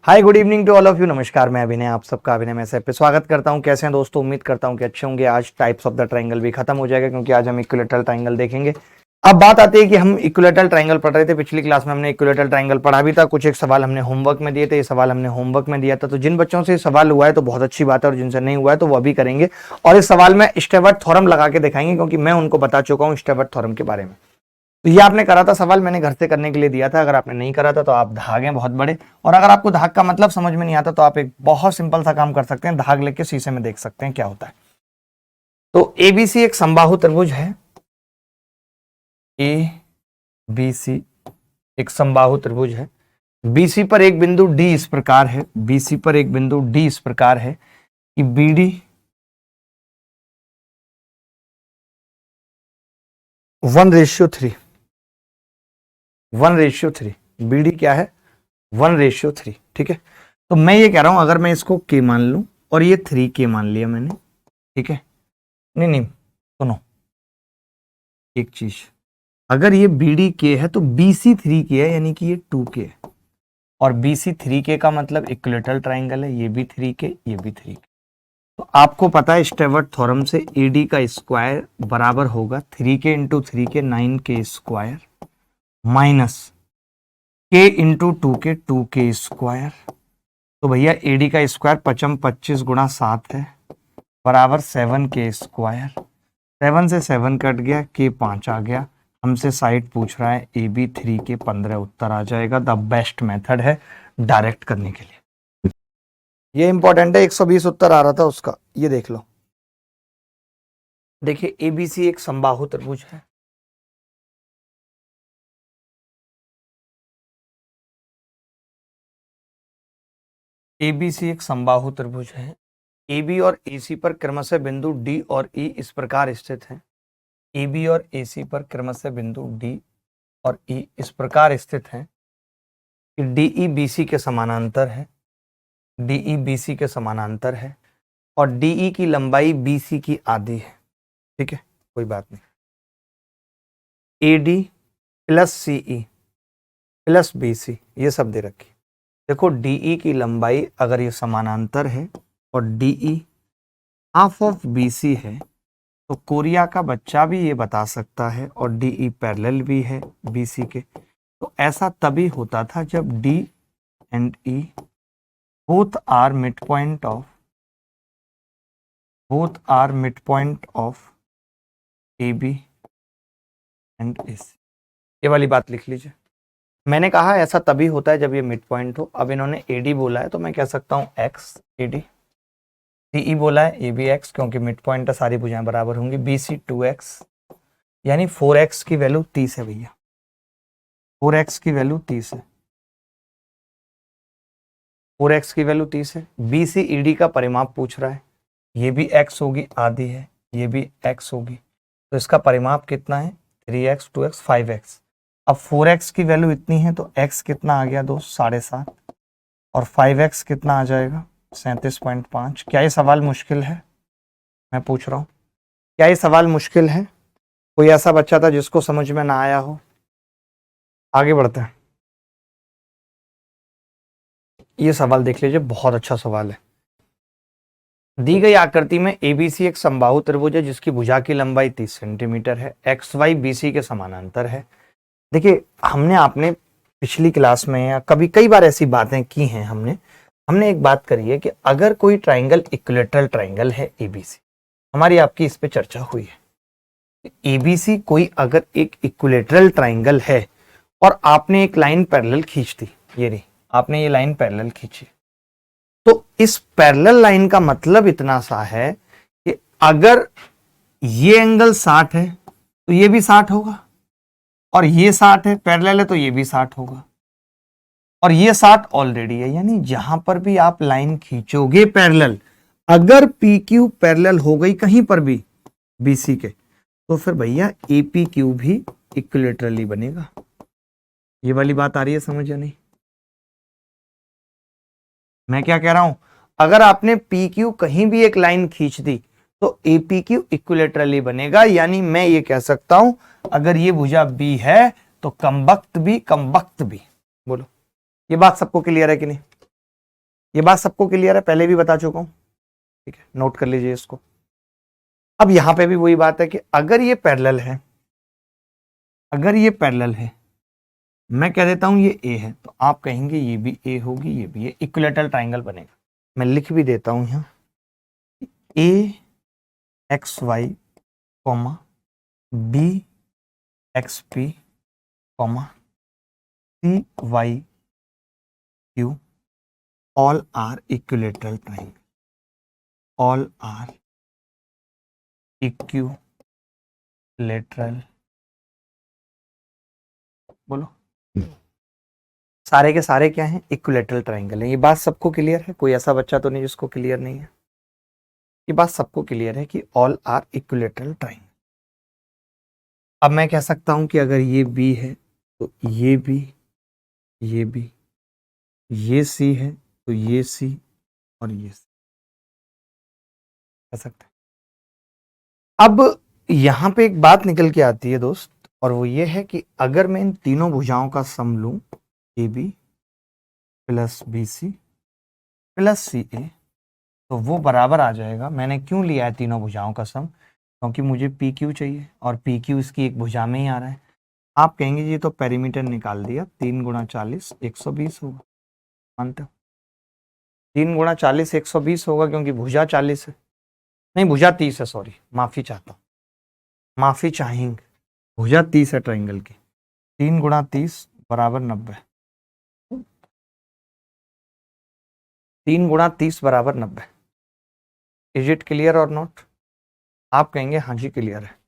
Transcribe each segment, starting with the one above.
Hi good evening to all of you. नमस्कार, मैं अभिनय, आप सबका अभिनय में से पे स्वागत करता हूं। कैसे हैं दोस्तों? उम्मीद करता हूं कि अच्छे होंगे। आज टाइप्स ऑफ द ट्रायंगल भी खत्म हो जाएगा क्योंकि आज हम इक्विलेटरल ट्रायंगल देखेंगे। अब बात आती है कि हम इक्विलेटरल ट्रायंगल पढ़ रहे थे। पिछली क्लास में हमने इक्विलेटरल ट्रायंगल पढ़ा भी था। कुछ एक सवाल हमने होमवर्क में दिए थे, ये सवाल हमने होमवर्क में दिया था। तो जिन बच्चों से सवाल हुआ है तो बहुत अच्छी बात है, और जिनसे नहीं हुआ है तो वो अभी करेंगे। और इस सवाल में स्टेवर्ट थ्योरम लगा के दिखाएंगे क्योंकि मैं उनको बता चुका हूं स्टेवर्ट थ्योरम के बारे में। तो ये आपने करा था सवाल, मैंने घर से करने के लिए दिया था। अगर आपने नहीं करा था तो आप धाग हैं बहुत बड़े। और अगर आपको धाग का मतलब समझ में नहीं आता तो आप एक बहुत सिंपल सा काम कर सकते हैं, धाग लेके शीशे में देख सकते हैं क्या होता है। तो एबीसी एक समबाहु त्रिभुज है। ए बी सी एक समबाहु त्रिभुज है। बीसी पर एक बिंदु डी इस प्रकार है, बीसी पर एक बिंदु डी इस प्रकार है कि बीडी 1:3, 1:3। बीडी क्या है? 1:3। ठीक है, तो मैं ये कह रहा हूं अगर मैं इसको के मान लूं और ये 3K मान लिया मैंने, ठीक है। नहीं सुनो एक चीज, अगर ये बीडी के है तो बीसी 3K है, यानी कि ये 2K है। और बीसी 3K का मतलब इक्विलेटरल ट्राइंगल है। ये भी 3K, ये भी 3K। तो आपको पता है स्टेवर्ट थ्योरम से एडी का स्क्वायर बराबर होगा 3K into 3K 9K square minus K into 2K 2K square. तो भैया एडी का स्क्वायर 25 गुणा 7 है बराबर 7K स्क्वायर। 7 से 7 कट गया, K 5 आ गया। हमसे साइड पूछ रहा है ए बी 3K 15 उत्तर आ जाएगा। द बेस्ट मेथड है डायरेक्ट करने के लिए। ये इंपॉर्टेंट है, 120 उत्तर आ रहा था उसका, ये देख लो। देखिए एबीसी एक समबाहु त्रिभुज है। एबीसी एक समबाहु त्रिभुज है। AB और AC पर क्रमशः बिंदु D और E इस प्रकार स्थित हैं। AB और AC पर क्रमशः बिंदु D और E इस प्रकार स्थित हैं कि DE BC के समानांतर है, DE BC के समानांतर है और DE की लंबाई BC की आधी है। ठीक है, कोई बात नहीं। AD plus CE plus BC ये सब दे रखी। देखो DE की लंबाई अगर ये समानांतर है और DE हाफ ऑफ BC है तो कोरिया का बच्चा भी ये बता सकता है, और DE पैरेलल भी है BC के। तो ऐसा तभी होता था जब D and E both are mid point of AB and AC। ये वाली बात लिख लीजिए। मैंने कहा ऐसा तभी होता है जब ये मिड पॉइंट हो। अब इन्होंने AD बोला है तो मैं कह सकता हूँ X AD। CE बोला है AB X, क्योंकि मिड पॉइंट है, सारी भुजाएं बराबर होंगी। BC 2X, यानी 4X की वैल्यू 30 है भैया। 4X की वैल्यू 30 है, 4X की वैल्यू 30 है। BC ED का परिमाप पूछ रहा है, ये भी X होगी, आधी है, ये भी X होगी। तो इसका परिमाप कितना है? 3X 2X 5X। अब 4X की वैल्यू इतनी है तो X कितना आ गया दोस्त? 7.5। और 5X कितना आ जाएगा? 37.5। क्या ये सवाल मुश्किल है? मैं पूछ रहा हूं, क्या ये सवाल मुश्किल है? कोई ऐसा बच्चा था जिसको समझ में ना आया हो? आगे बढ़ते हैं। ये सवाल देख लीजिए, बहुत अच्छा सवाल है। दी गई आकृति में एबीसी एक समबाहु त्रिभुज है जिसकी भुजा की लंबाई 30 सेंटीमीटर है। एक्स वाई बीसी के समानांतर है। देखिए हमने आपने पिछली क्लास में या कभी कई बार ऐसी बातें की हैं, हमने एक बात करी है कि अगर कोई ट्राइंगल इक्विलेटरल ट्राइंगल है एबीसी, हमारी आपकी इस पे चर्चा हुई है। एबीसी कोई अगर एक इक्विलेटरल ट्राइंगल है और आपने एक लाइन पैरेलल खींच दी, ये रही, आपने ये लाइन पैरेलल खींची, तो इस पैरेलल लाइन का मतलब इतना सा है कि अगर ये एंगल 60 है तो ये भी 60 होगा, और ये 60 है, पैरेलल है, तो ये भी 60 होगा, और ये 60 ऑलरेडी है। यानी जहां पर भी आप लाइन खींचोगे पैरेलल, अगर पी क्यू पैरेलल हो गई कहीं पर भी बीसी के, तो फिर भैया एपी क्यू भी इक्विलेटरली बनेगा। ये वाली बात आ रही है समझ या नहीं? मैं क्या कह रहा हूं, अगर आपने पी क्यू कहीं भी एक लाइन खींच दी तो एपी क्यू इक्विलेटरली बनेगा। यानी मैं ये कह सकता हूं अगर ये भुजा बी है तो कमबख्त भी। बोलो, ये बात सबको क्लियर है कि नहीं? ये बात सबको क्लियर है, पहले भी बता चुका हूं, ठीक है, नोट कर लीजिए इसको। अब यहां पे भी वही बात है कि अगर ये पैरेलल है, अगर ये पैरेलल है, मैं कह देता हूं ये ए है, तो आप कहेंगे ये भी ए होगी, ये भी, ये इक्विलेटरल ट्राइंगल बनेगा। मैं लिख भी देता हूं यहां, a x y comma b x p comma c y q all are equilateral triangle, all are equilateral, बोलो, सारे के सारे क्या हैं, इक्विलेटरल ट्राइंगल है। ये बात सबको क्लियर है, कोई ऐसा बच्चा तो नहीं जिसको क्लियर नहीं है, ये बात सबको क्लियर है कि ऑल आर इक्विलेटरल ट्राइंगल। अब मैं कह सकता हूं कि अगर ये बी है तो ये बी, ये बी, ये सी है तो ये सी और ये सी, कह सकते हैं। अब यहां पे एक बात निकल के आती है दोस्त, और वो ये है कि अगर मैं इन तीनों भुजाओं का सम लूं, a b plus b c plus c a, तो वो बराबर आ जाएगा। मैंने क्यों लिया है तीनों भुजाओं का सम, क्योंकि मुझे पी क्यू चाहिए और पी क्यू इसकी एक भुजा में ही आ रहा है। आप कहेंगे जी ये तो पेरीमीटर निकाल दिया, 3 गुणा 40 120 होगा, मानते हो? 3 गुणा 40 120 होगा क्योंकि भुजा 40 है, नहीं भुजा 30 है, सॉरी माफी चाहता हूँ, माफी चाहेंगे, भुजा 30 है ट्राइंगल की, 3 गुणा 30 बराबर 90, 3 गुणा 30 बराबर 90। इज इट क्लियर और नॉट? आप कहेंगे हाँ जी क्लियर है,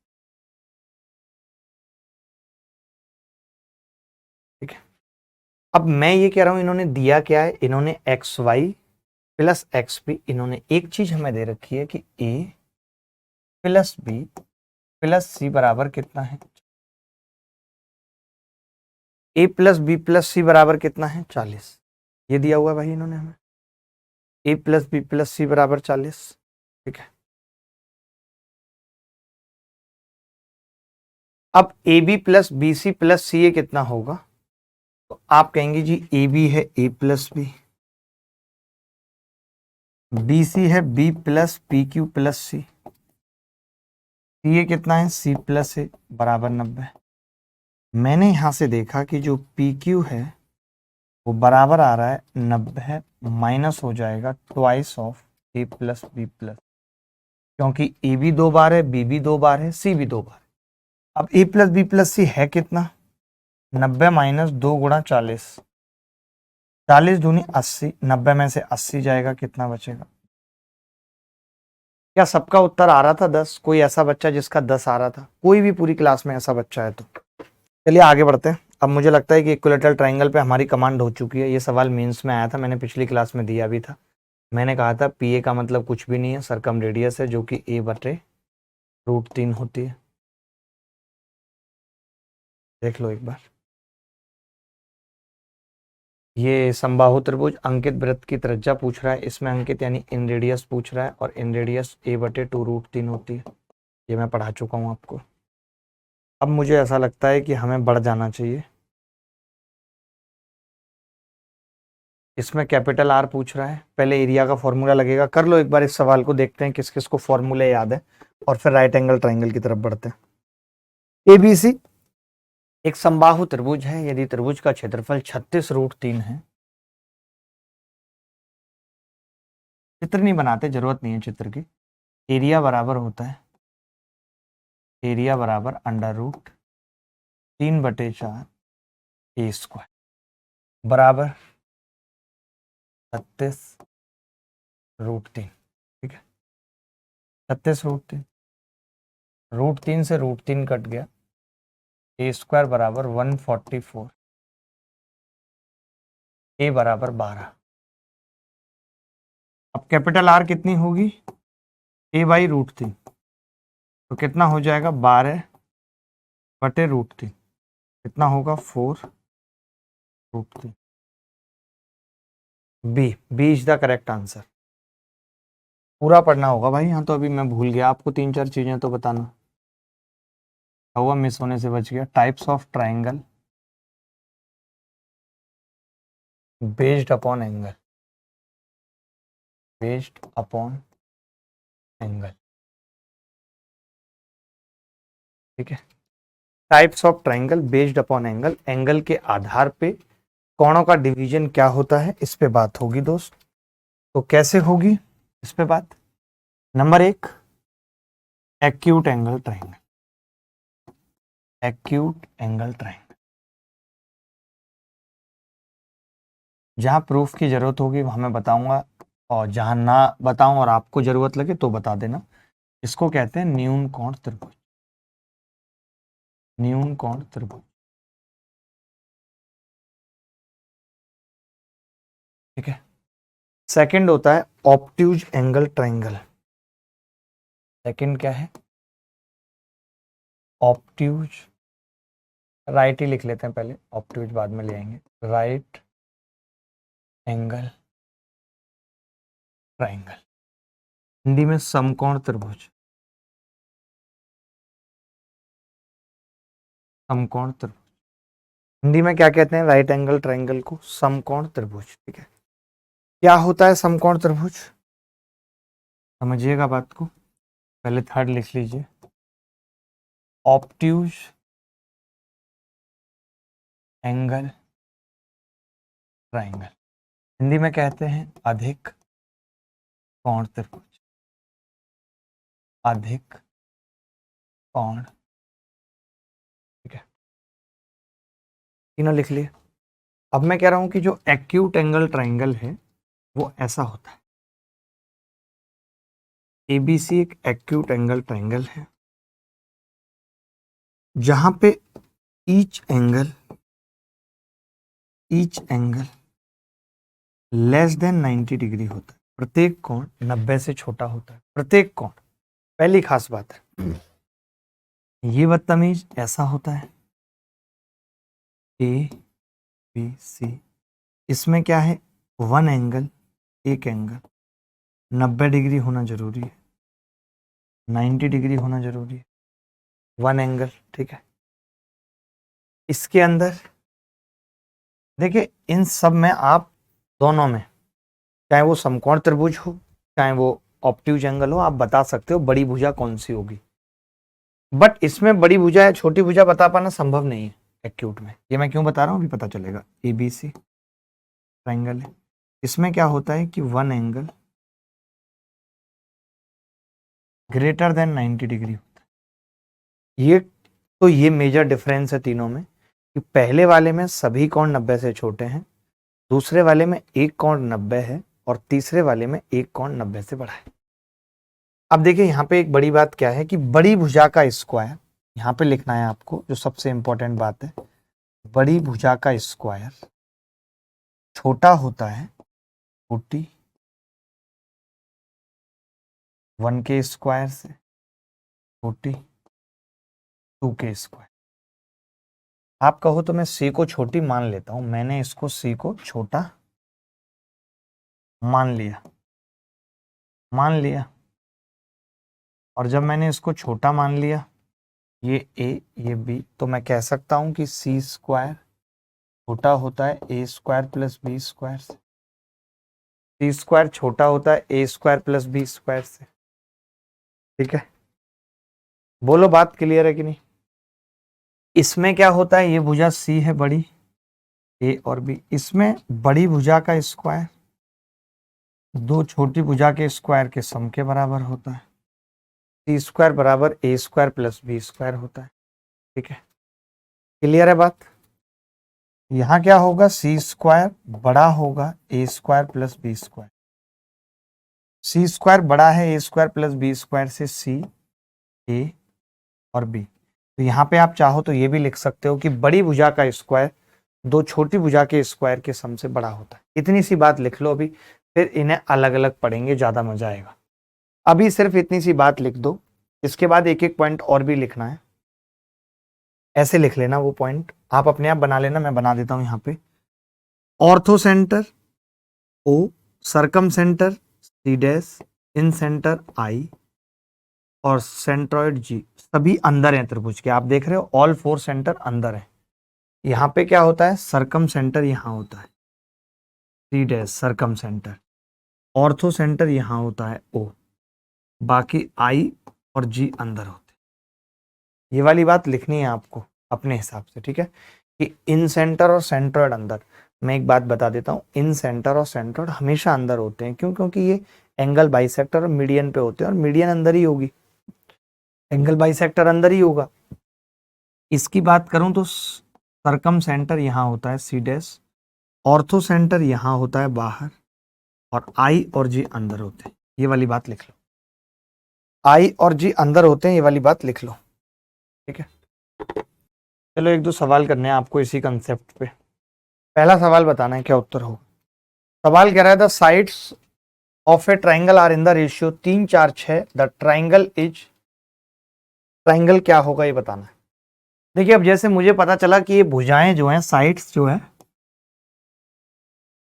ठीक है। अब मैं ये कह रहा हूं इन्होंने दिया क्या है, इन्होंने x y plus x P, इन्होंने एक चीज हमें दे रखी है कि ए प्लस बी प्लस सी बराबर कितना है, ए प्लस बी प्लस सी बराबर कितना है, 40। ये दिया हुआ है भाई इन्होंने हमें, ए प्लस बी प्लस सी बराबर 40, ठीक है। अब a b plus b c plus c a कितना होगा, तो आप कहेंगे जी ए बी है ए प्लस बी सी है b plus p q plus c a कितना है, सी प्लस ए बराबर 90। मैंने यहां से देखा कि जो पी क्यू है वो बराबर आ रहा है 90 माइनस हो जाएगा twice of A plus B plus, क्योंकि ए भी 2 बार है, बी भी 2 बार है, सी भी 2 बार है। अब ए प्लस बी प्लस सी है कितना, 90 माइनस 2 गुणा 40, 40 दूनी 80, 90 में से 80 जाएगा, कितना बचेगा? क्या सबका उत्तर आ रहा था 10? कोई ऐसा बच्चा जिसका 10 आ रहा था? कोई भी पूरी क्लास में ऐसा बच्चा है तो चलिए आगे बढ़ते हैं। अब मुझे लगता है कि इक्विलेटरल ट्राइंगल पे हमारी कमांड हो चुकी है। ये सवाल मेंस में आया था, मैंने पिछली क्लास में दिया भी था। मैंने कहा था पी ए का मतलब कुछ भी नहीं है, सरकम रेडियस है जो कि ए बटे √3 होती है। देख लो एक बार, ये समबाहु त्रिभुज अंकित वृत्त की त्रिज्या पूछ रहा है, इसमें अंकित यानी इन रेडियस पूछ रहा है, और इन रेडियस ए बटे 2√3 होती है। ये मैं पढ़ा चुका हूँ आपको। अब मुझे ऐसा लगता है कि हमें बढ़ जाना चाहिए। इसमें कैपिटल आर पूछ रहा है, पहले एरिया का फॉर्मूला लगेगा। कर लो एक बार इस सवाल को, देखते हैं किस किस को फॉर्मूले याद है, और फिर राइट एंगल ट्राइंगल की तरफ बढ़ते हैं। एबीसी एक समबाहु त्रिभुज है, यदि त्रिभुज का क्षेत्रफल 36√3 है, चित्र नहीं बनाते, जरूरत नहीं है चित्र की। एरिया बराबर होता है, एरिया बराबर √3/4 ए स्क्वायर बराबर 36√3, ठीक है। 36√3, √3 से √3 कट गया, ए स्क्वायर बराबर 144, ए बराबर 12। अब कैपिटल आर कितनी होगी, ए बाई √3, तो कितना हो जाएगा 12/√3, कितना होगा 4√3। B is the correct answer. पूरा पढ़ना होगा भाई, यहाँ तो अभी मैं भूल गया, आपको 3-4 चीजें तो बताना हुआ, मिस होने से बच गया। Types of triangle based upon angle, based upon angle. ठीक है, types of triangle based upon angle, angle के आधार पे कोणों का डिवीजन क्या होता है, इस पे बात होगी दोस्त। तो कैसे होगी इस पे बात? Number 1, acute angle triangle. Acute angle triangle, जहां प्रूफ की जरूरत होगी वहां मैं बताऊंगा, और जहां ना बताऊं और आपको जरूरत लगे तो बता देना। इसको कहते हैं न्यून कोण त्रिभुज। न्यून कोण त्रिभुज, ठीक है। सेकंड होता है ऑब्ट्यूज एंगल ट्राइंगल। सेकंड क्या है? ऑब्ट्यूज, राइट ही लिख लेते हैं पहले, ऑब्ट्यूज बाद में ले आएंगे। राइट एंगल ट्राइंगल, हिंदी में समकोण त्रिभुज। समकोण त्रिभुज, हिंदी में क्या कहते हैं? राइट एंगल ट्राइंगल को समकोण त्रिभुज। ठीक है, क्या होता है समकोण त्रिभुज? समझिएगा बात को, पहले थर्ड लिख लीजिए। ऑब्ट्यूज एंगल ट्राइंगल, हिंदी में कहते हैं अधिक कोण त्रिभुज। अधिक कोण, ठीक है, तीनों लिख लिए। अब मैं कह रहा हूं कि जो एक्यूट एंगल ट्राइंगल है वो ऐसा होता है। एबीसी एक एक्यूट एंगल ट्राइंगल है जहां पे each angle less than 90 degree होता है। प्रत्येक कोण 90 से छोटा होता है। प्रत्येक कोण, पहली खास बात है। ये बदतमीज ऐसा होता है, ए बी सी, इसमें क्या है? वन एंगल, एक एंगल 90 डिग्री होना जरूरी है, 90 डिग्री होना जरूरी है, वन एंगल। ठीक है, इसके अंदर देखिए, इन सब में आप दोनों में, चाहे वो समकोण त्रिभुज हो चाहे वो ऑब्ट्यूज एंगल हो, आप बता सकते हो बड़ी भुजा कौन सी होगी। बट इसमें बड़ी भुजा या छोटी भुजा बता पाना संभव नहीं है एक्यूट में। ये मैं क्यों बता रहा हूं अभी पता चलेगा। एबीसी ट्राइंगल है, इसमें क्या होता है कि one angle greater than 90 degree होता है। ये मेजर डिफरेंस है तीनों में, कि पहले वाले में सभी कोण 90 से छोटे हैं, दूसरे वाले में एक कोण 90 है, और तीसरे वाले में एक कोण 90 से बड़ा है। अब देखिए यहाँ पे एक बड़ी बात क्या है कि बड़ी भुजा का स्क्वायर यहाँ पे लिखना है आपको, जो सबसे इंपॉर्टेंट बात है। बड़ी भुजा का स्क्वायर छोटा होता है 41 के स्क्वायर से, 42 के स्क्वायर। आप कहो तो मैं सी को छोटी मान लेता हूं, मैंने इसको सी को छोटा मान लिया, और जब मैंने इसको छोटा मान लिया, ये ए ये बी, तो मैं कह सकता हूं कि सी स्क्वायर छोटा होता है ए स्क्वायर प्लस बी स्क्वायर से। सी स्क्वायर छोटा होता है ए स्क्वायर प्लस बी स्क्वायर से। ठीक है, बोलो बात क्लियर है कि नहीं? इसमें क्या होता है, ये भुजा सी है बड़ी, ए और बी, इसमें बड़ी भुजा का स्क्वायर दो छोटी भुजा के स्क्वायर के सम के बराबर होता है। सी स्क्वायर बराबर a square plus b square होता है। ठीक है, क्लियर है बात? यहां क्या होगा, सी स्क्वायर बड़ा होगा ए स्क्वायर प्लस बी स्क्वायर। सी स्क्वायर बड़ा है ए स्क्वायर प्लस बी स्क्वायर से, सी ए और बी। तो यहाँ पे आप चाहो तो ये भी लिख सकते हो कि बड़ी भुजा का स्क्वायर दो छोटी भुजा के स्क्वायर के सम से बड़ा होता है। इतनी सी बात लिख लो अभी, फिर इन्हें अलग अलग पढ़ेंगे, ज्यादा मजा आएगा। अभी सिर्फ इतनी सी बात लिख दो, इसके बाद एक एक पॉइंट और भी लिखना है। ऐसे लिख लेना वो पॉइंट, आप अपने आप बना लेना, मैं बना देता हूं यहाँ पे। Orthocentre O, circumcentre C dash, incentre I, और सेंट्रॉइड जी, सभी अंदर हैं त्रिभुज के। आप देख रहे हो ऑल फोर सेंटर अंदर है। यहाँ पे क्या होता है, सरकम सेंटर यहाँ होता है, C dash circumcentre, orthocentre यहां होता है O, बाकी I और G अंदर होते हैं। ये वाली बात लिखनी है आपको अपने हिसाब से, ठीक है, कि इन सेंटर और सेंट्रोइड अंदर। मैं एक बात बता देता हूँ, इन सेंटर और सेंट्रोइड हमेशा अंदर होते हैं। क्यों? क्योंकि ये एंगल बाइसेक्टर और मीडियन पे होते हैं, और मीडियन अंदर ही होगी, एंगल बाइसेक्टर अंदर ही होगा। इसकी बात करूं तो सरकम सेंटर यहां होता है C डैश, ऑर्थो सेंटर यहां होता है बाहर, और I और G अंदर होते हैं। ये वाली बात लिख लो, I और G अंदर होते हैं, ये वाली बात लिख लो, ठीक है। चलो एक दो सवाल करने हैं आपको इसी कंसेप्ट पे। पहला सवाल बताना है क्या उत्तर हो। सवाल कह रहा है the sides of a triangle are in the ratio 3 4 6, the triangle is, triangle क्या होगा ये बताना है। देखिए अब जैसे मुझे पता चला कि ये भुजाएं जो हैं, साइड्स जो है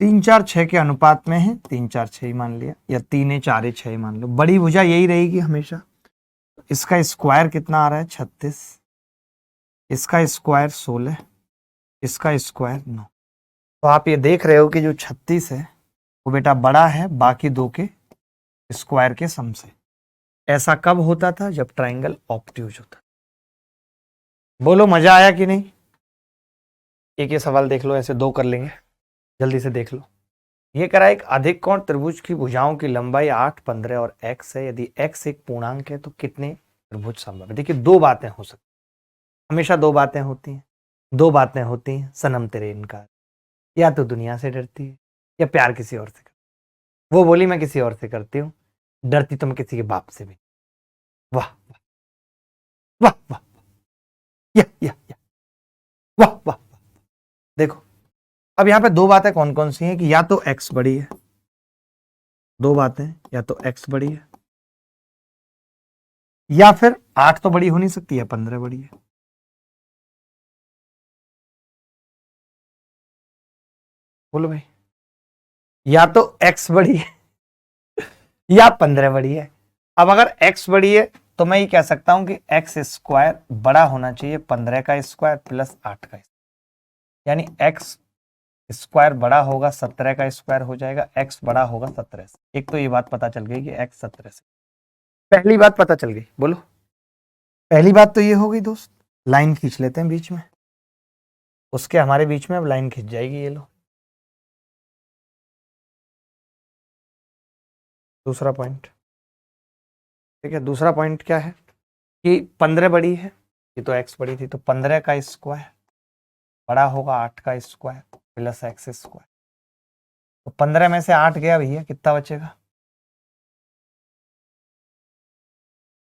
3 4 6 के अनुपात में है, 3 4 6 ही मान लिया, या 3 4 6 ही मान लो, बड़ी भुजा यही रहेगी हमेशा। इसका स्क्वायर कितना आ रहा है 36, इसका स्क्वायर 16, इसका स्क्वायर 9। तो आप ये देख रहे हो कि जो 36 है वो बेटा बड़ा है बाकी दो के स्क्वायर के सम से। ऐसा कब होता था? जब ट्राइंगल ऑब्ट्यूज होता। बोलो मजा आया कि नहीं? एक ये सवाल देख लो, ऐसे दो कर लेंगे, जल्दी से देख लो। ये करा एक अधिक कोण त्रिभुज की भुजाओं की लंबाई 8 15 और x है, यदि x एक पूर्णांक है तो कितने त्रिभुज संभव है? देखिए दो बातें हो सकती, हमेशा दो बातें होती हैं, दो बातें होती हैं, सनम तेरे इनकार, या तो दुनिया से डरती है या प्यार किसी और से करती। वो बोली मैं किसी और से करती हूँ, डरती तो मैं किसी के बाप से भी। वाह वाह वाह, या वाह वाह। देखो अब यहाँ पे दो बातें कौन कौन सी हैं कि या तो x बड़ी है, दो बातें, या तो x बड़ी है, या फिर 8 तो बड़ी हो नहीं सकती है, 15 बड़ी है। बोलो भाई, या तो x बड़ी है या 15 बड़ी है। अब अगर x बड़ी है तो मैं ये कह सकता हूं कि x स्क्वायर बड़ा होना चाहिए 15 का स्क्वायर प्लस 8 का, यानी x स्क्वायर बड़ा होगा 17 का स्क्वायर हो जाएगा, x बड़ा होगा 17 से। एक तो ये बात पता चल गई कि x 17 से, पहली बात पता चल गई। बोलो, पहली बात तो ये हो गई दोस्त। लाइन खींच लेते हैं बीच में, उसके हमारे बीच में अब लाइन खींच जाएगी, ये लो। दूसरा पॉइंट, ठीक है, दूसरा पॉइंट क्या है कि 15 बड़ी है, ये तो x बड़ी थी, तो 15 का स्क्वायर बड़ा होगा 8 का स्क्वायर प्लस x स्क्वायर। तो 15 में से 8 गया भैया, कितना बचेगा?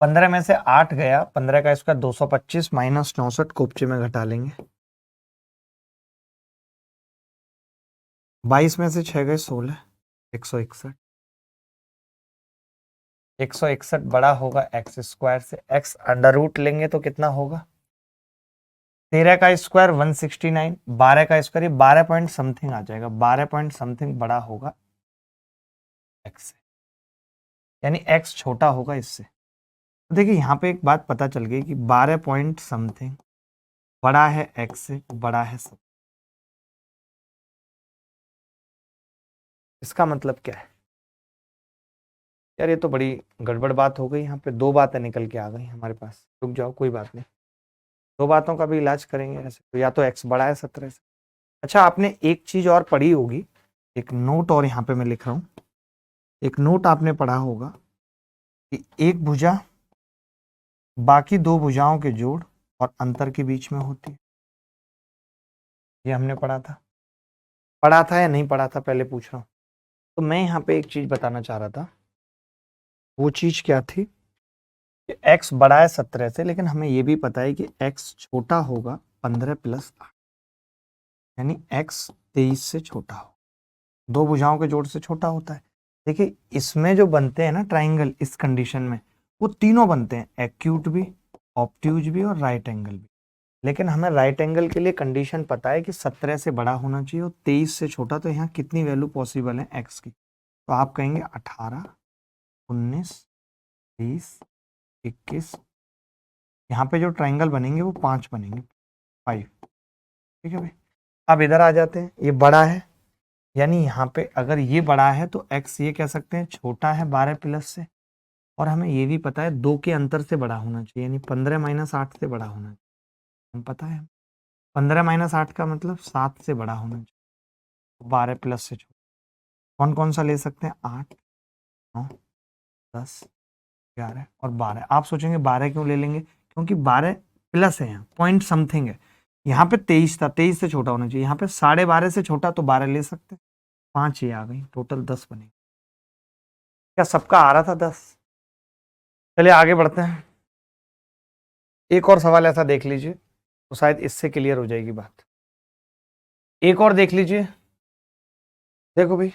15 में से 8 गया, 15 का स्क्वायर 225 माइनस 64 कोपचे में घटा लेंगे। 22 में से 6 गए 16, 161। 161 बड़ा होगा x स्क्वायर से, x अंडर रूट लेंगे तो कितना होगा? 13 का स्क्वायर 169, 12 का स्क्वायर, ये 12 पॉइंट समथिंग आ जाएगा, 12 पॉइंट समथिंग बड़ा होगा x से, यानी x छोटा होगा इससे। तो देखिए यहाँ पे एक बात पता चल गई कि 12 पॉइंट समथिंग बड़ा है x से, बड़ा है सब। इसका मतलब क्या है यार? ये तो बड़ी गड़बड़ बात हो गई। यहाँ पे दो बातें निकल के आ गई हमारे पास। रुक जाओ, कोई बात नहीं, दो बातों का भी इलाज करेंगे ऐसे। तो या तो x बड़ा है 17 से। अच्छा, आपने एक चीज और पढ़ी होगी, एक नोट और यहाँ पे मैं लिख रहा हूँ, एक नोट आपने पढ़ा होगा कि एक भुजा बाकी दो भुजाओं के जोड़ और अंतर के बीच में होती है। ये हमने पढ़ा था या नहीं पढ़ा था, पहले पूछ रहा हूँ। तो मैं यहाँ पे एक चीज बताना चाह रहा था, वो चीज क्या थी कि x बड़ा है 17 से, लेकिन हमें ये भी पता है कि x छोटा होगा 15 प्लस 8, यानी x 23 से छोटा हो, दो भुजाओं के जोड़ से छोटा होता है। देखिए इसमें जो बनते हैं ना ट्राइंगल, इस कंडीशन में वो तीनों बनते हैं, एक्यूट भी, ऑब्ट्यूज भी और राइट एंगल भी। लेकिन हमें राइट एंगल के लिए कंडीशन पता है कि 17 से बड़ा होना चाहिए और 23 से छोटा। तो यहाँ कितनी वैल्यू पॉसिबल है x की? तो आप कहेंगे 18, 19, 20, 21। यहाँ पे जो ट्राइंगल बनेंगे वो 5 बनेंगे, 5। ठीक है भाई। अब इधर आ जाते हैं, ये बड़ा है, यानी यहाँ पे अगर ये बड़ा है तो x ये कह सकते हैं छोटा है 12 प्लस से, और हमें ये भी पता है 2 के अंतर से बड़ा होना चाहिए, यानी 15 माइनस 8 से बड़ा होना चाहिए। हम पता है 15 माइनस 8 का मतलब 7 से बड़ा होना चाहिए, 12 प्लस से छोटा। कौन कौन सा ले सकते हैं? 8, 9, 10, 11 और 12। आप सोचेंगे 12 क्यों ले लेंगे? क्योंकि 12 प्लस है, यहाँ पॉइंट समथिंग है। यहाँ पे 23 था, 23 से छोटा होना चाहिए। यहाँ पे 12.5 से छोटा, तो 12 ले सकते हैं। 5 ये आ गई, टोटल 10 बनेगी। क्या सबका आ रहा था 10? चलिए आगे बढ़ते हैं। एक और सवाल ऐसा देख लीजिए तो शायद इससे क्लियर हो जाएगी बात। एक और देख लीजिए। देखो भाई,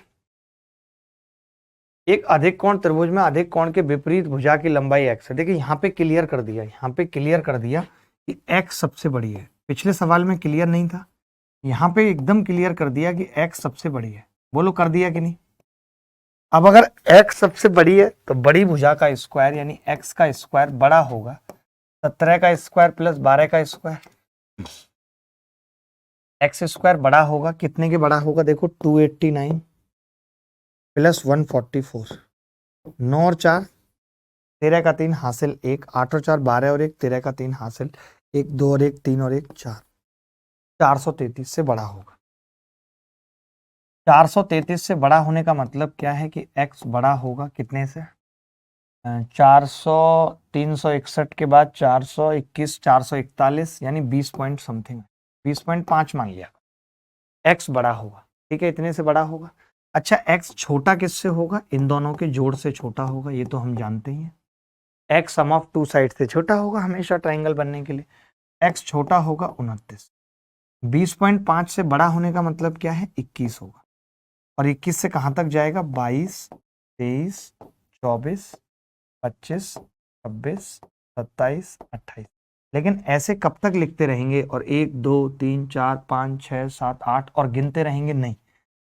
एक अधिक कोण त्रिभुज में अधिक कोण के विपरीत भुजा की लंबाई x है। देखिए यहाँ पे क्लियर कर दिया, यहाँ पे क्लियर कर दिया कि x सबसे बड़ी है। पिछले सवाल में क्लियर नहीं था, यहाँ पे एकदम क्लियर कर दिया कि x सबसे बड़ी है। बोलो कर दिया कि नहीं? अब अगर x सबसे बड़ी है तो बड़ी भुजा का स्क्वायर यानी x का स्क्वायर बड़ा होगा 17 का स्क्वायर प्लस 12 का स्क्वायर। एक्स स्क्वायर बड़ा होगा, कितने के बड़ा होगा? देखो 289 प्लस 144। 9 और 4 13 का 3 हासिल 1, 8 और 4 12 और 1 13 का 3 हासिल 1, 2 और 1 3 और 1 4। 433 से बड़ा होगा। 433 से बड़ा होने का मतलब क्या है कि x बड़ा होगा कितने से? 400, 361 के बाद 421, 441 यानी 20 पॉइंट समथिंग, 20.5 मान लिया। x बड़ा होगा, ठीक है, इतने से बड़ा होगा। अच्छा x छोटा किससे होगा? इन दोनों के जोड़ से छोटा होगा, ये तो हम जानते ही हैं। x sum of two side से छोटा होगा हमेशा ट्राइंगल बनने के लिए। x छोटा होगा 29। 20.5 से बड़ा होने का मतलब क्या है? 21 होगा। और 21 से कहां तक जाएगा? 22, 23, 24, 25, 26, 27, 28। लेकिन ऐसे कब तक लिखते रहेंगे और 1 2 3 4 5 6 7 8 और गिनते रहेंगे? नहीं,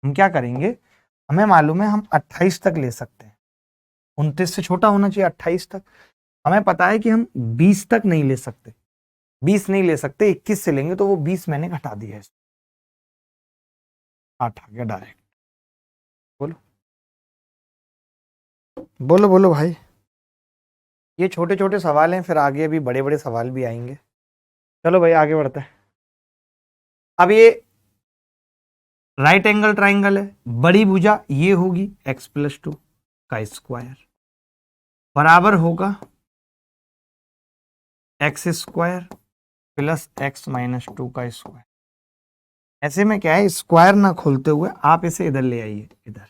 हम क्या करेंगे, हमें मालूम है हम 28 तक ले सकते हैं। 29 से छोटा होना चाहिए 28 तक। हमें पता है कि हम 20 तक नहीं ले सकते, 20 नहीं ले सकते, 21 से लेंगे, तो वो 20 मैंने घटा दिया है, 8 आ गया डायरेक्ट। बोलो बोलो बोलो भाई। ये छोटे छोटे सवाल हैं, फिर आगे अभी बड़े बड़े सवाल भी आएंगे। चलो भाई आगे बढ़ते हैं। अब ये राइट एंगल ट्राइंगल है, बड़ी भुजा ये होगी x+2 का स्क्वायर बराबर होगा एक्स स्क्वायर प्लस x-2 का स्क्वायर। ऐसे में क्या है, स्क्वायर ना खोलते हुए आप इसे इधर ले आइए, इधर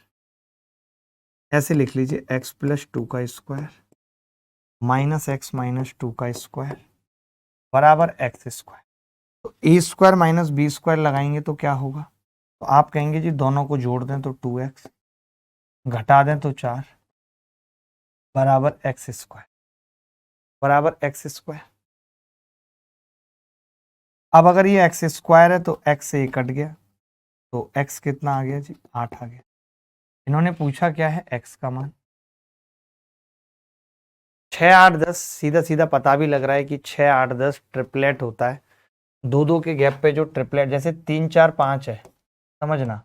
ऐसे लिख लीजिए x+2 का स्क्वायर माइनस x-2 का स्क्वायर बराबर x स्क्वायर। तो ए स्क्वायर माइनस बी स्क्वायर लगाएंगे तो क्या होगा? तो आप कहेंगे जी दोनों को जोड़ दें तो 2x, घटा दें तो 4 बराबर एक्स स्क्वायर, बराबर एक्स स्क्वायर। अब अगर ये एक्स स्क्वायर है तो एक्स से ये कट गया, तो एक्स कितना आ गया जी? 8 आ गया। इन्होंने पूछा क्या है? एक्स का मान। 6 8 10 सीधा सीधा पता भी लग रहा है कि 6 8 10 ट्रिपलेट होता है। दो दो के गैप पे जो ट्रिपलेट, जैसे 3 4 5 है, समझना।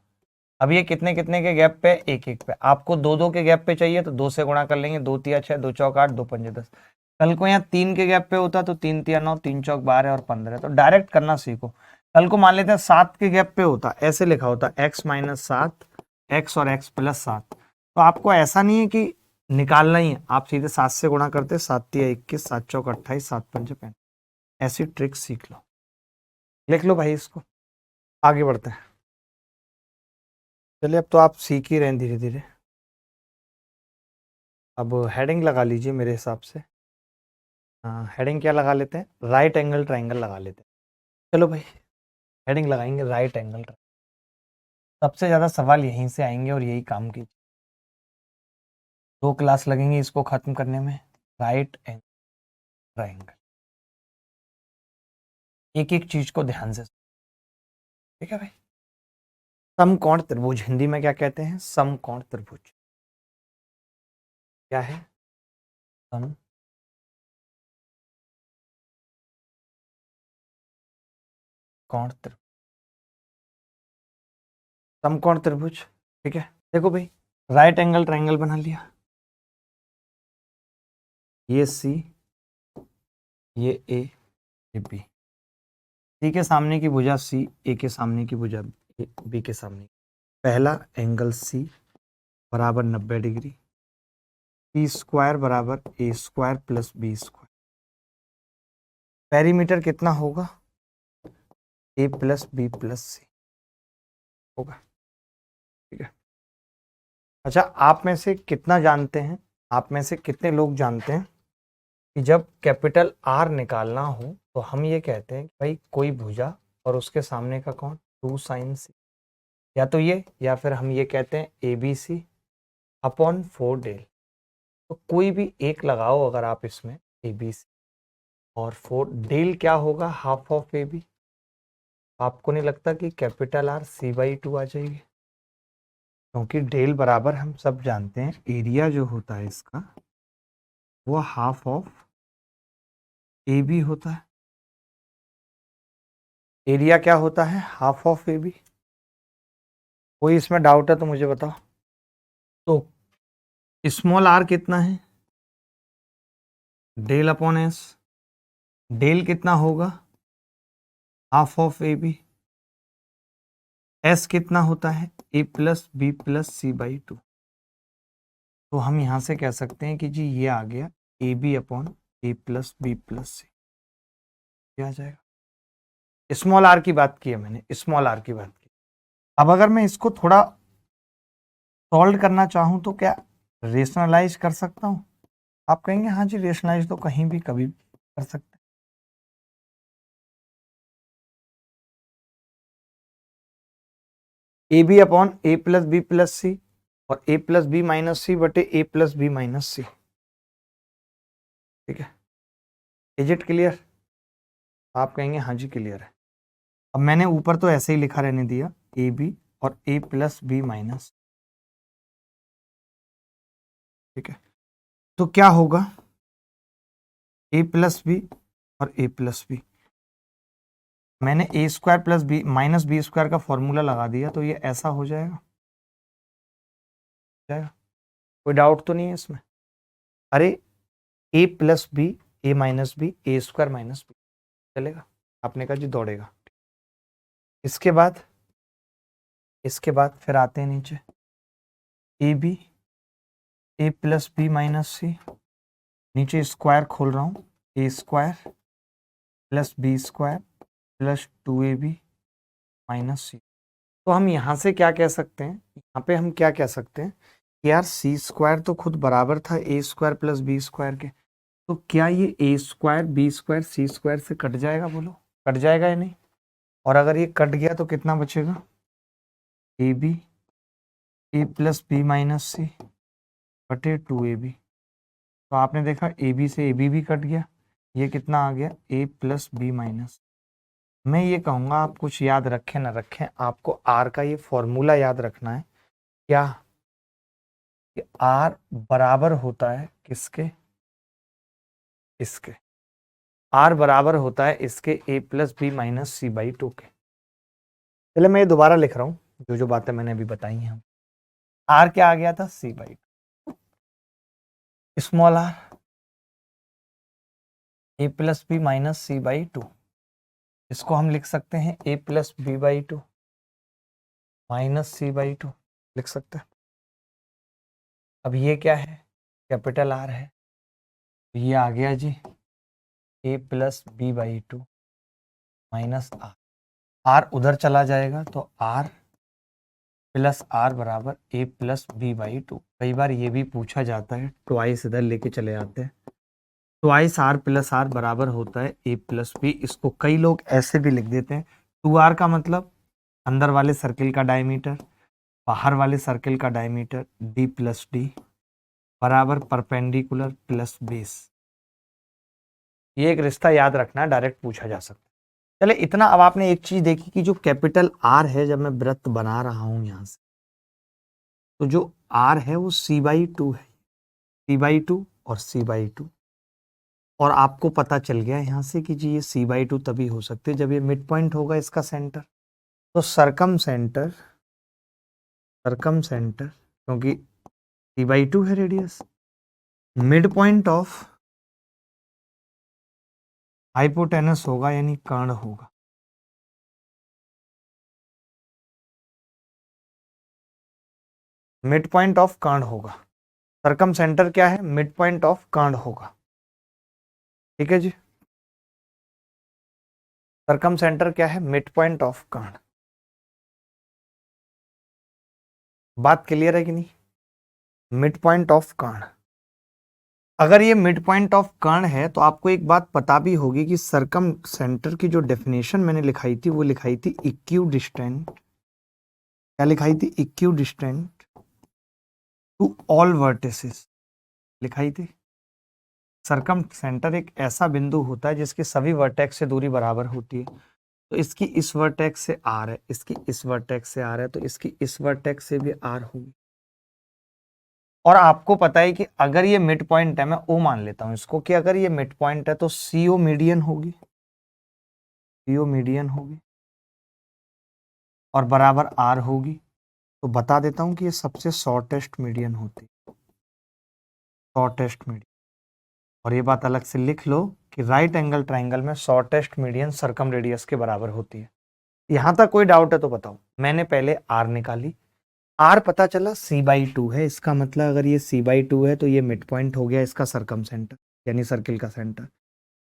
अब ये कितने कितने के गैप पे? एक एक पे। आपको दो दो के गैप पे चाहिए तो 2 से गुणा कर लेंगे, 2 तिया 6, 2 चौक 8, 2 पंजे 10। कल को यहाँ 3 के गैप पे होता तो 3 तिया 9, 3 चौक 12 और 15। तो डायरेक्ट करना सीखो। कल को मान लेते हैं 7 के गैप पे होता, ऐसे लिखा होता x-7, x और x+7। तो आपको ऐसा नहीं है कि निकालना ही है, आप सीधे 7 से गुणा करते, 7 तिया 21, 7 चौक 28, 7 पंजे 35। ऐसी ट्रिक सीख लो, लिख लो भाई इसको। आगे बढ़ते हैं। चलिए अब तो आप सीख ही रहे हैं धीरे धीरे। अब हेडिंग लगा लीजिए मेरे हिसाब से। हाँ, हेडिंग क्या लगा लेते हैं? राइट एंगल ट्राइंगल लगा लेते हैं। चलो भाई हेडिंग लगाएंगे राइट एंगल ट्राइंगल। सबसे ज़्यादा सवाल यहीं से आएंगे और यही काम की 2 क्लास लगेंगे इसको ख़त्म करने में। राइट एंगल ट्राइंगल, एक एक चीज़ को ध्यान से, ठीक है भाई। समकोण त्रिभुज हिंदी में क्या कहते हैं? समकोण त्रिभुज। क्या है? समकोण त्रिभुज। समकोण त्रिभुज, ठीक है। देखो भाई, राइट एंगल ट्रायंगल बना लिया, ये सी, ये ए, ये बी। सी के सामने की भुजा सी, ए के सामने की भुजा बी के सामने। पहला एंगल सी बराबर 90 डिग्री, सी स्क्वायर बराबर a square plus b square. Perimeter कितना होगा, a plus B plus c होगा, ठीक है। अच्छा, आप में से कितना जानते हैं, आप में से कितने लोग जानते हैं कि जब कैपिटल आर निकालना हो तो हम ये कहते हैं कि भाई कोई भुजा और उसके सामने का कौन, 2 साइन सी, या तो ये, या फिर हम ये कहते हैं ए बी सी अपॉन 4 डेल। तो कोई भी एक लगाओ अगर आप इसमें, ए बी सी और 4 डेल क्या होगा, हाफ ऑफ ए बी। आपको नहीं लगता कि कैपिटल आर C/2 आ जाएगी, क्योंकि डेल बराबर हम सब जानते हैं एरिया जो होता है इसका वो हाफ ऑफ ए बी होता है। एरिया क्या होता है, हाफ ऑफ ए बी। कोई इसमें डाउट है तो मुझे बताओ। तो स्मॉल आर कितना है, डेल अपॉन एस। डेल कितना होगा, half of A B. S कितना होता है, ए प्लस बी प्लस C/2। तो हम यहां से कह सकते हैं कि जी ये आ गया a b upon a plus B plus c, क्या आ जाएगा। स्मॉल आर की बात की है मैंने, स्मॉल आर की बात की। अब अगर मैं इसको थोड़ा सॉल्व करना चाहूं तो क्या रेशनलाइज कर सकता हूं। आप कहेंगे हाँ जी, रेशनलाइज तो कहीं भी कभी भी कर सकते हैं। ए b upon a plus B plus c और a plus B minus c बटे a plus B minus c, ठीक है। Is it clear. आप कहेंगे हाँ जी क्लियर है। अब मैंने ऊपर तो ऐसे ही लिखा रहने दिया, ए बी और ए प्लस बी माइनस, ठीक है। तो क्या होगा, ए प्लस बी और ए प्लस बी। मैंने a square plus B minus b square का फॉर्मूला लगा दिया, तो ये ऐसा हो जाएगा, जाएगा। कोई डाउट तो नहीं है इसमें। अरे ए प्लस बी, ए माइनस बी, ए स्क्वायर माइनस बी, चलेगा। आपने कहा जी दौड़ेगा। इसके बाद, इसके बाद फिर आते हैं नीचे, a b, a plus B minus c, नीचे स्क्वायर खोल रहा हूँ, a square plus b square plus 2ab minus c. तो हम यहाँ से क्या कह सकते हैं, यहाँ पे हम क्या कह सकते हैं कि यार सी स्क्वायर तो खुद बराबर था ए स्क्वायर प्लस बी स्क्वायर के, तो क्या ये ए स्क्वायर बी स्क्वायर सी स्क्वायर से कट जाएगा, बोलो कट जाएगा या नहीं। और अगर ये कट गया तो कितना बचेगा, a b a plus B minus c बटे 2ab। तो आपने देखा ए बी से ए बी भी कट गया, ये कितना आ गया, ए प्लस बी माइनस। मैं ये कहूँगा आप कुछ याद रखें ना रखें, आपको आर का ये फॉर्मूला याद रखना है, क्या कि आर बराबर होता है किसके, इसके। आर बराबर होता है इसके ए प्लस बी माइनस C/2 के। चले मैं ये दोबारा लिख रहा हूँ, जो जो बातें मैंने अभी बताई हैं। आर क्या आ गया था, C/2। Small R A plus B minus C/2, इसको हम लिख सकते हैं ए प्लस B/2 माइनस C/2 लिख सकते हैं। अब ये क्या है, कैपिटल आर है, ये आ गया जी a plus B/2 minus r. R उधर चला जाएगा तो आर प्लस आर बराबर ए प्लस B/2। कई बार ये भी पूछा जाता है, ट्वाइस इधर लेके चले आते हैं, ट्वाइस आर प्लस आर बराबर होता है ए प्लस बी। इसको कई लोग ऐसे भी लिख देते हैं, 2r का मतलब अंदर वाले सर्किल का डायमीटर, बाहर वाले सर्किल का डायमीटर d प्लस डी बराबर परपेंडिकुलर प्लस बेस। ये एक रिश्ता याद रखना, डायरेक्ट पूछा जा सकता है। चले इतना। अब आपने एक चीज देखी कि जो कैपिटल आर है, जब मैं वृत्त बना रहा हूं यहां से, तो जो आर है वो C/2 है, C/2 और C/2। और आपको पता चल गया यहां से कि जी ये C/2 तभी हो सकते जब ये मिड पॉइंट होगा इसका सेंटर। तो सरकम सेंटर सरकम सेंटर, क्योंकि c/2 है radius, mid point of hypotenuse होगा यानी कर्ण होगा। मिड पॉइंट ऑफ कर्ण होगा। सरकम सेंटर क्या है? मिड पॉइंट ऑफ कर्ण होगा। ठीक है जी, सरकम सेंटर क्या है? मिड पॉइंट ऑफ कर्ण। बात क्लियर है कि नहीं? मिड पॉइंट ऑफ कर्ण, अगर ये मिड पॉइंट ऑफ कर्ण है तो आपको एक बात पता भी होगी कि सरकम सेंटर की जो डेफिनेशन मैंने लिखाई थी वो लिखाई थी इक्यू डिस्टेंट। क्या लिखाई थी? इक्यू डिस्टेंट टू ऑल वर्टिसेस लिखाई थी। सरकम सेंटर एक ऐसा बिंदु होता है जिसके सभी वर्टेक्स से दूरी बराबर होती है। तो इसकी इस वर्टेक्स से आर है, इसकी इस वर्टेक्स से आर है, तो इसकी इस वर्टेक्स से भी आर होगी। और आपको पता है कि अगर ये मिड पॉइंट है, मैं ओ मान लेता हूं इसको, कि अगर ये मिड पॉइंट है तो सीओ मीडियन होगी, सीओ मीडियन होगी और बराबर आर होगी। तो बता देता हूं कि ये सबसे शॉर्टेस्ट मीडियन होती है, शॉर्टेस्ट मीडियन। और ये बात अलग से लिख लो कि राइट एंगल ट्राइंगल में शॉर्टेस्ट मीडियन सरकम रेडियस के बराबर होती है। यहां तक कोई डाउट है तो बताओ। मैंने पहले आर निकाली, आर पता चला c/2 है, इसका मतलब अगर ये c/2 है तो ये मिड पॉइंट हो गया इसका सरकम सेंटर, यानी सर्किल का सेंटर।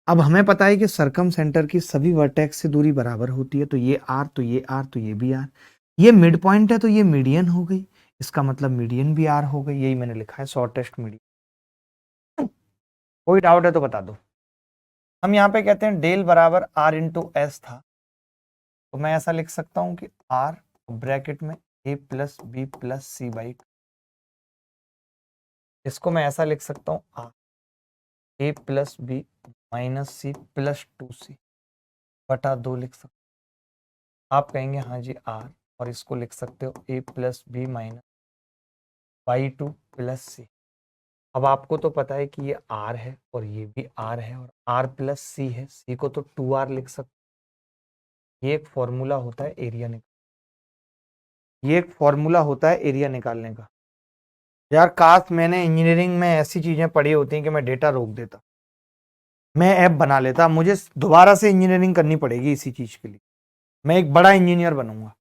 अब हमें पता है कि सरकम सेंटर की सभी वर्टेक्स से दूरी बराबर होती है, तो ये आर, तो ये आर, तो ये भी आर। ये मिड पॉइंट है तो ये मीडियन हो गई, इसका मतलब मीडियन भी आर हो गई। यही मैंने लिखा है शॉर्टेस्ट मीडियन। कोई डाउट है तो बता दो। हम यहाँ पे कहते हैं डेल बराबर आर इंटू एस था, तो मैं ऐसा लिख सकता हूँ कि आर ब्रैकेट में ए प्लस बी प्लस c/2। इसको मैं ऐसा लिख सकता हूँ R A plus B minus C plus 2c बटा 2 लिख सकते हो। आप कहेंगे हाँ जी आर, और इसको लिख सकते हो a plus B minus y2 plus c. अब आपको तो पता है कि ये आर है और ये भी आर है और आर प्लस सी है, सी को तो 2r लिख सकते हो। ये एक फॉर्मूला होता है एरिया ये एक फॉर्मूला होता है एरिया निकालने का। यार काश मैंने इंजीनियरिंग में ऐसी चीजें पढ़ी होती हैं कि मैं डेटा रोक देता, मैं ऐप बना लेता। मुझे दोबारा से इंजीनियरिंग करनी पड़ेगी इसी चीज के लिए, मैं एक बड़ा इंजीनियर बनूंगा।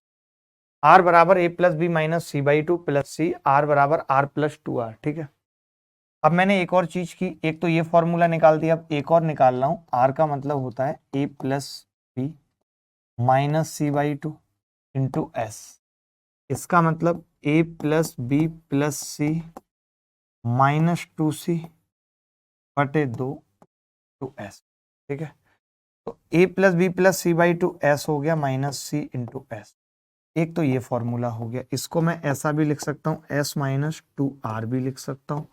आर बराबर a plus B minus c/2 plus c, r बराबर आर प्लस 2r। ठीक है, अब मैंने एक और चीज की, एक तो ये फॉर्मूला निकाल दिया, अब एक और निकाल रहा हूं। आर का मतलब होता है ए plus B minus c/2 into s. इसका मतलब a plus B plus c minus 2c बटे 2 टू एस। ठीक है, तो a plus B plus c/2 s हो गया माइनस सी इंटू एस। एक तो ये फॉर्मूला हो गया, इसको मैं ऐसा भी लिख सकता हूँ एस माइनस 2r भी लिख सकता हूँ।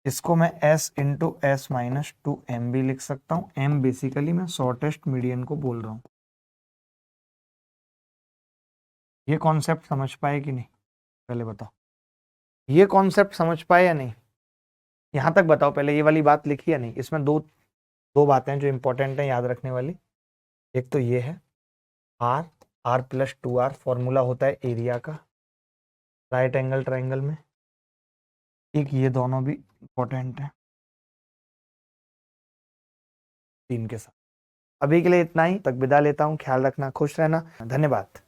इसको मैं s into S minus 2m भी लिख सकता हूँ। m बेसिकली मैं शॉर्टेस्ट मीडियन को बोल रहा हूँ। ये कॉन्सेप्ट समझ पाए कि नहीं? पहले बताओ, ये कॉन्सेप्ट समझ पाए या नहीं? यहां तक बताओ पहले, ये वाली बात लिखी या नहीं? इसमें दो दो बातें जो इंपॉर्टेंट हैं याद रखने वाली। एक तो ये है are, are plus 2r formula होता है एरिया का राइट एंगल ट्राइंगल में। एक ये दोनों भी इंपॉर्टेंट है तीन के साथ। अभी के लिए इतना ही, तक विदा लेता हूँ। ख्याल रखना, खुश रहना, धन्यवाद।